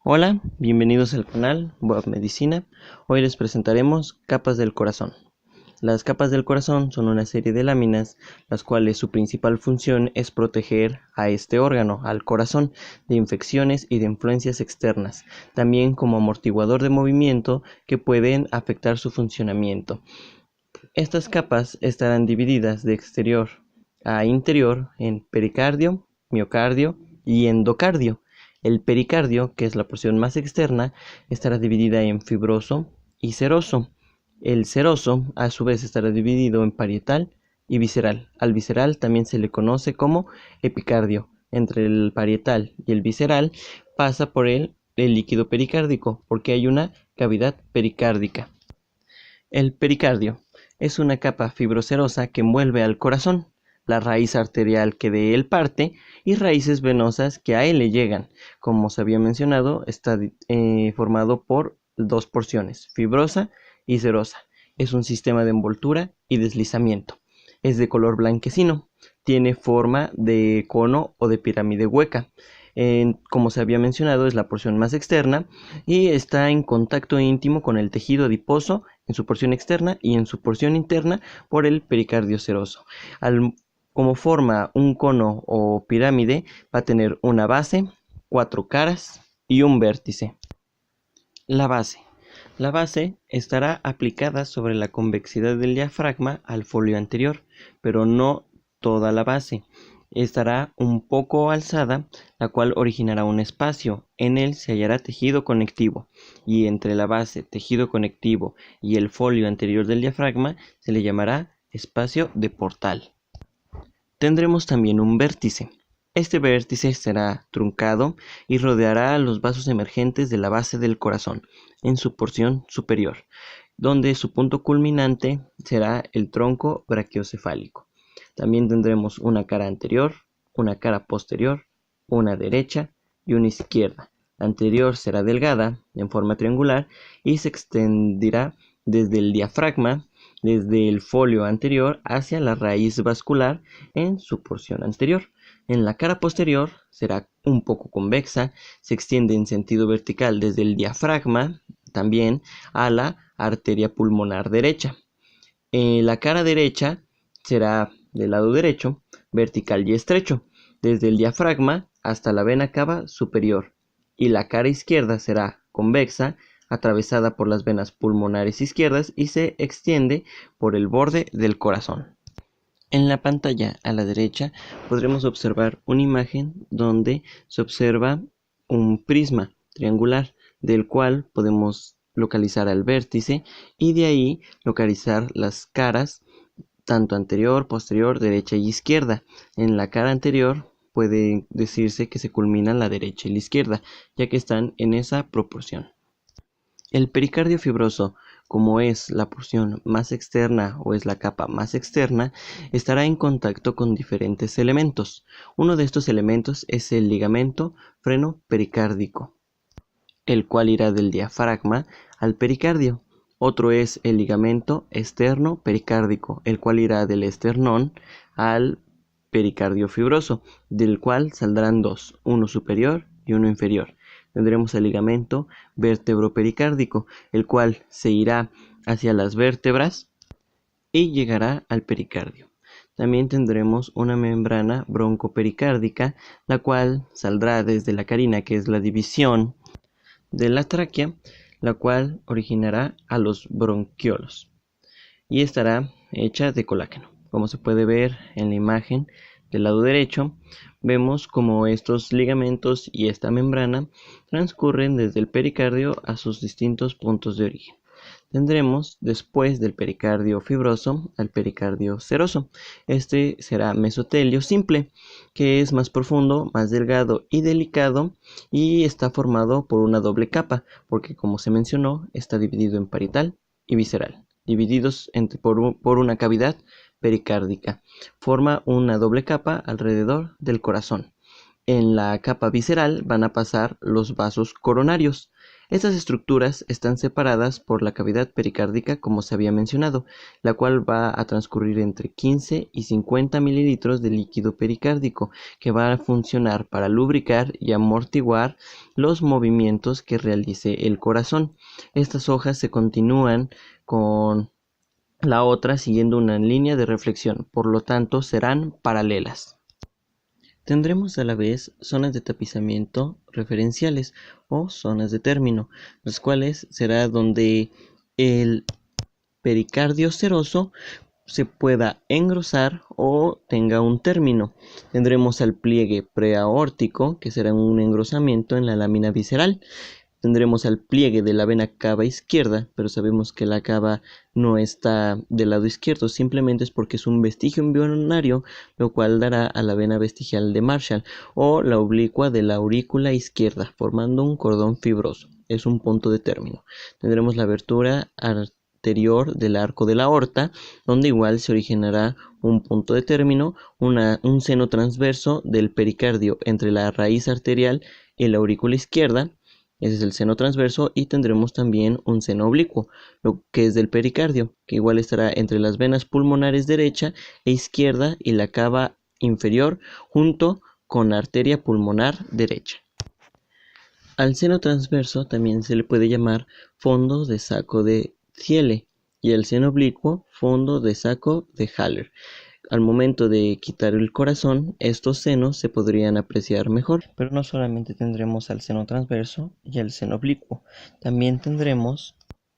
Hola, bienvenidos al canal Boab Medicina. Hoy les presentaremos capas del corazón. Las capas del corazón son una serie de láminas, las cuales su principal función es proteger a este órgano, al corazón, de infecciones y de influencias externas, también como amortiguador de movimiento que pueden afectar su funcionamiento. Estas capas estarán divididas de exterior a interior en pericardio, miocardio y endocardio. El pericardio, que es la porción más externa, estará dividida en fibroso y seroso. El seroso, a su vez, estará dividido en parietal y visceral. Al visceral también se le conoce como epicardio. Entre el parietal y el visceral pasa por el líquido pericárdico, porque hay una cavidad pericárdica. El pericardio es una capa fibroserosa que envuelve al corazón, la raíz arterial que de él parte y raíces venosas que a él le llegan. Como se había mencionado, está formado por dos porciones, fibrosa y serosa. Es un sistema de envoltura y deslizamiento. Es de color blanquecino. Tiene forma de cono o de pirámide hueca. Como se había mencionado, es la porción más externa y está en contacto íntimo con el tejido adiposo en su porción externa y en su porción interna por el pericardio seroso. Como forma un cono o pirámide, va a tener una base, cuatro caras y un vértice. La base. La base estará aplicada sobre la convexidad del diafragma al folio anterior, pero no toda la base. Estará un poco alzada, la cual originará un espacio. En él se hallará tejido conectivo, y entre la base, tejido conectivo y el folio anterior del diafragma se le llamará espacio de portal. Tendremos también un vértice. Este vértice será truncado y rodeará los vasos emergentes de la base del corazón en su porción superior, donde su punto culminante será el tronco brachiocefálico. También tendremos una cara anterior, una cara posterior, una derecha y una izquierda. La anterior será delgada, en forma triangular, y se extenderá desde el diafragma, desde el folio anterior hacia la raíz vascular en su porción anterior. En la cara posterior será un poco convexa, se extiende en sentido vertical desde el diafragma también a la arteria pulmonar derecha. La cara derecha será del lado derecho, vertical y estrecho, desde el diafragma hasta la vena cava superior, y la cara izquierda será convexa, atravesada por las venas pulmonares izquierdas y se extiende por el borde del corazón. En la pantalla a la derecha podremos observar una imagen donde se observa un prisma triangular del cual podemos localizar al vértice y de ahí localizar las caras tanto anterior, posterior, derecha y izquierda. En la cara anterior puede decirse que se culminan la derecha y la izquierda, ya que están en esa proporción. El pericardio fibroso, como es la porción más externa o es la capa más externa, estará en contacto con diferentes elementos. Uno de estos elementos es el ligamento freno pericárdico, el cual irá del diafragma al pericardio. Otro es el ligamento externo pericárdico, el cual irá del esternón al pericardio fibroso, del cual saldrán dos, uno superior y uno inferior. Tendremos el ligamento vértebro-pericárdico, el cual se irá hacia las vértebras y llegará al pericardio. También tendremos una membrana broncopericárdica, la cual saldrá desde la carina, que es la división de la tráquea, la cual originará a los bronquiolos y estará hecha de colágeno. Como se puede ver en la imagen del lado derecho, vemos como estos ligamentos y esta membrana transcurren desde el pericardio a sus distintos puntos de origen. Tendremos después del pericardio fibroso al pericardio seroso. Este será mesotelio simple, que es más profundo, más delgado y delicado y está formado por una doble capa, porque como se mencionó, está dividido en parietal y visceral, divididos por una cavidad pericárdica. Forma una doble capa alrededor del corazón. En la capa visceral van a pasar los vasos coronarios. Estas estructuras están separadas por la cavidad pericárdica, como se había mencionado, la cual va a transcurrir entre 15 y 50 mililitros de líquido pericárdico, que va a funcionar para lubricar y amortiguar los movimientos que realice el corazón. Estas hojas se continúan con la otra siguiendo una línea de reflexión, por lo tanto serán paralelas. Tendremos a la vez zonas de tapizamiento referenciales o zonas de término, las cuales será donde el pericardio seroso se pueda engrosar o tenga un término. Tendremos al pliegue preaórtico, que será un engrosamiento en la lámina visceral. Tendremos al pliegue de la vena cava izquierda, pero sabemos que la cava no está del lado izquierdo, simplemente es porque es un vestigio embrionario, lo cual dará a la vena vestigial de Marshall, o la oblicua de la aurícula izquierda, formando un cordón fibroso. Es un punto de término. Tendremos la abertura anterior del arco de la aorta, donde igual se originará un punto de término, un seno transverso del pericardio entre la raíz arterial y la aurícula izquierda. Ese es el seno transverso, y tendremos también un seno oblicuo, lo que es del pericardio, que igual estará entre las venas pulmonares derecha e izquierda y la cava inferior, junto con la arteria pulmonar derecha. Al seno transverso también se le puede llamar fondo de saco de Thiele y al seno oblicuo fondo de saco de Haller. Al momento de quitar el corazón, estos senos se podrían apreciar mejor, pero no solamente tendremos al seno transverso y al seno oblicuo, también tendremos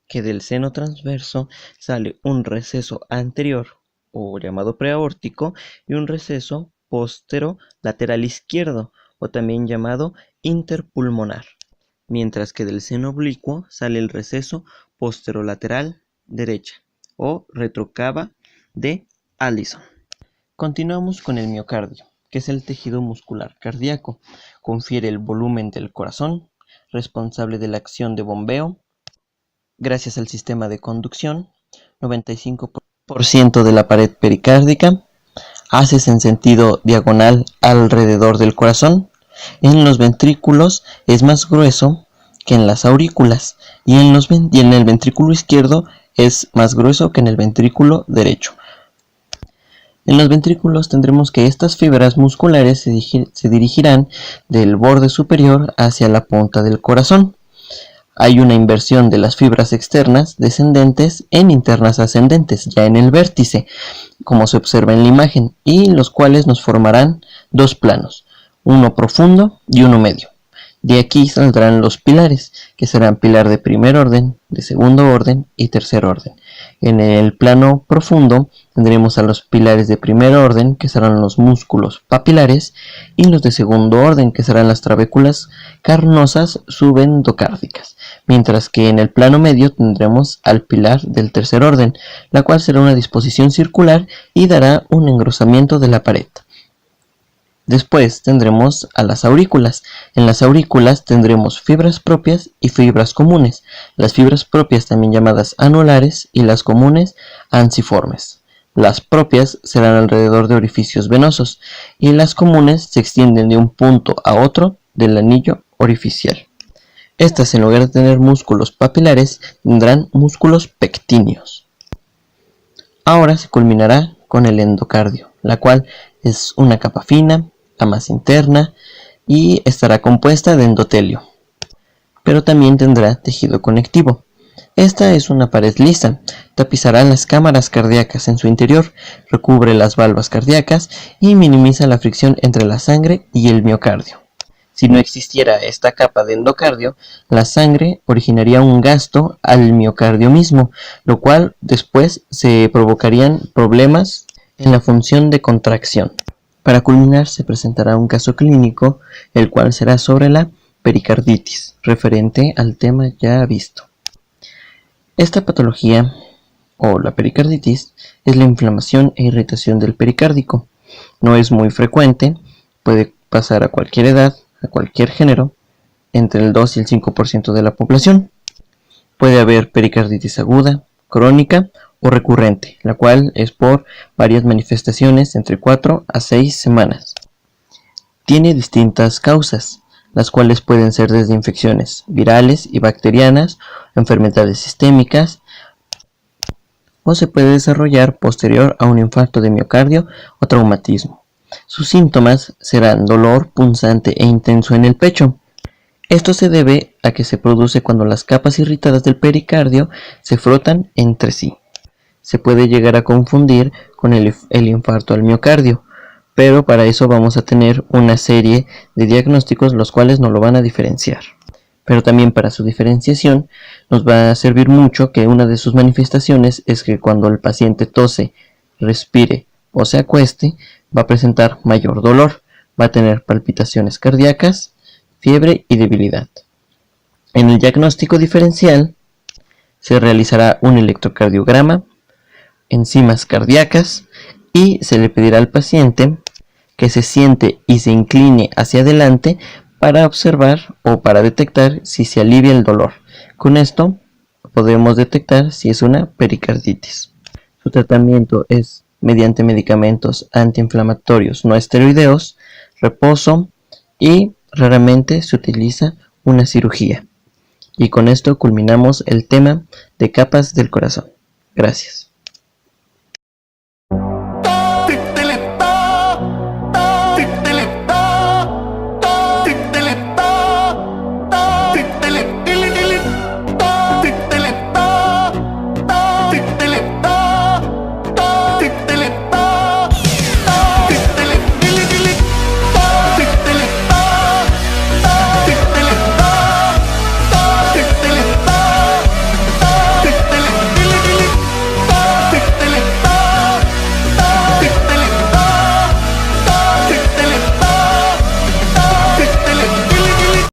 que del seno transverso sale un receso anterior o llamado preaórtico y un receso póstero lateral izquierdo o también llamado interpulmonar, mientras que del seno oblicuo sale el receso posterolateral derecha o retrocava de Allison. Continuamos con el miocardio, que es el tejido muscular cardíaco. Confiere el volumen del corazón, responsable de la acción de bombeo, gracias al sistema de conducción, 95% de la pared pericárdica, haces en sentido diagonal alrededor del corazón. En los ventrículos es más grueso que en las aurículas y en el ventrículo izquierdo es más grueso que en el ventrículo derecho. En los ventrículos tendremos que estas fibras musculares se dirigirán del borde superior hacia la punta del corazón. Hay una inversión de las fibras externas descendentes en internas ascendentes, ya en el vértice, como se observa en la imagen, y los cuales nos formarán dos planos, uno profundo y uno medio. De aquí saldrán los pilares, que serán pilar de primer orden, de segundo orden y tercer orden. En el plano profundo tendremos a los pilares de primer orden, que serán los músculos papilares, y los de segundo orden, que serán las trabéculas carnosas subendocárdicas, mientras que en el plano medio tendremos al pilar del tercer orden, la cual será una disposición circular y dará un engrosamiento de la pared. Después tendremos a las aurículas. En las aurículas tendremos fibras propias y fibras comunes. Las fibras propias también llamadas anulares y las comunes anciformes. Las propias serán alrededor de orificios venosos y las comunes se extienden de un punto a otro del anillo orificial. Estas, en lugar de tener músculos papilares, tendrán músculos pectíneos. Ahora se culminará con el endocardio, la cual es una capa fina, la más interna, y estará compuesta de endotelio, pero también tendrá tejido conectivo. Esta es una pared lisa, tapizará las cámaras cardíacas en su interior, recubre las valvas cardíacas y minimiza la fricción entre la sangre y el miocardio. Si no existiera esta capa de endocardio, la sangre originaría un gasto al miocardio mismo, lo cual después se provocarían problemas en la función de contracción. Para culminar se presentará un caso clínico, el cual será sobre la pericarditis, referente al tema ya visto. Esta patología, o la pericarditis, es la inflamación e irritación del pericárdico. No es muy frecuente, puede pasar a cualquier edad, a cualquier género, entre el 2 y el 5% de la población. Puede haber pericarditis aguda, crónica o recurrente, la cual es por varias manifestaciones entre 4 a 6 semanas. Tiene distintas causas. las cuales pueden ser desde infecciones virales y bacterianas, enfermedades sistémicas, o se puede desarrollar posterior a un infarto de miocardio o traumatismo. Sus síntomas serán dolor punzante e intenso en el pecho. Esto se debe a que se produce cuando las capas irritadas del pericardio se frotan entre sí. Se puede llegar a confundir con el infarto al miocardio, pero para eso vamos a tener una serie de diagnósticos los cuales nos lo van a diferenciar. Pero también para su diferenciación nos va a servir mucho que una de sus manifestaciones es que cuando el paciente tose, respire o se acueste, va a presentar mayor dolor, va a tener palpitaciones cardíacas, fiebre y debilidad. En el diagnóstico diferencial se realizará un electrocardiograma, enzimas cardíacas y se le pedirá al paciente que se siente y se incline hacia adelante para observar o para detectar si se alivia el dolor. Con esto podemos detectar si es una pericarditis. Su tratamiento es mediante medicamentos antiinflamatorios no esteroideos, reposo y raramente se utiliza una cirugía. Y con esto culminamos el tema de capas del corazón. Gracias.